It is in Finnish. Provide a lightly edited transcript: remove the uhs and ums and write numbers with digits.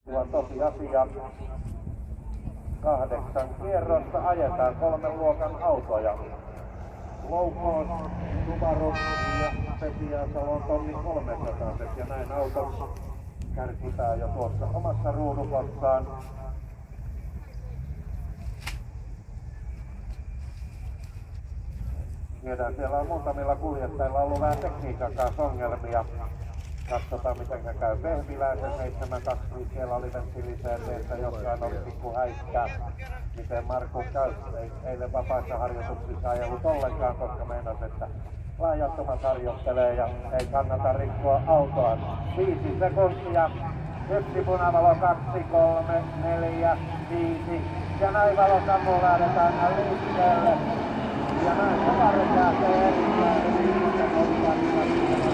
Tosiasia 8 kierrosta ajetaan 3 luokan autoja. Low Cost, Subaru ja Special Tonni 300 ja näin autot kärkitään jo tuossa omassa ruudukossaan. Tiedän, siellä on muutamilla kuljettajilla ollut vähän tekniikan kanssa ongelmia. Katsotaan miten käy Vehviläisen 725, siellä oli venttiiliseeteessä, jossain oli pikku häikkää. Miten Markku käy, ei eilen vapaissa harjoituksissa ajellut ollenkaan, koska meinas, että laajattomat harjoittelee ja ei kannata rikkoa autoa. 5 sekuntia, 1 punavalo, 2, 3, 4, 5 ja näin valokammuun lähdetään liikkeelle. Ja näin Subaru pääsee erittäin 5 sekuntia.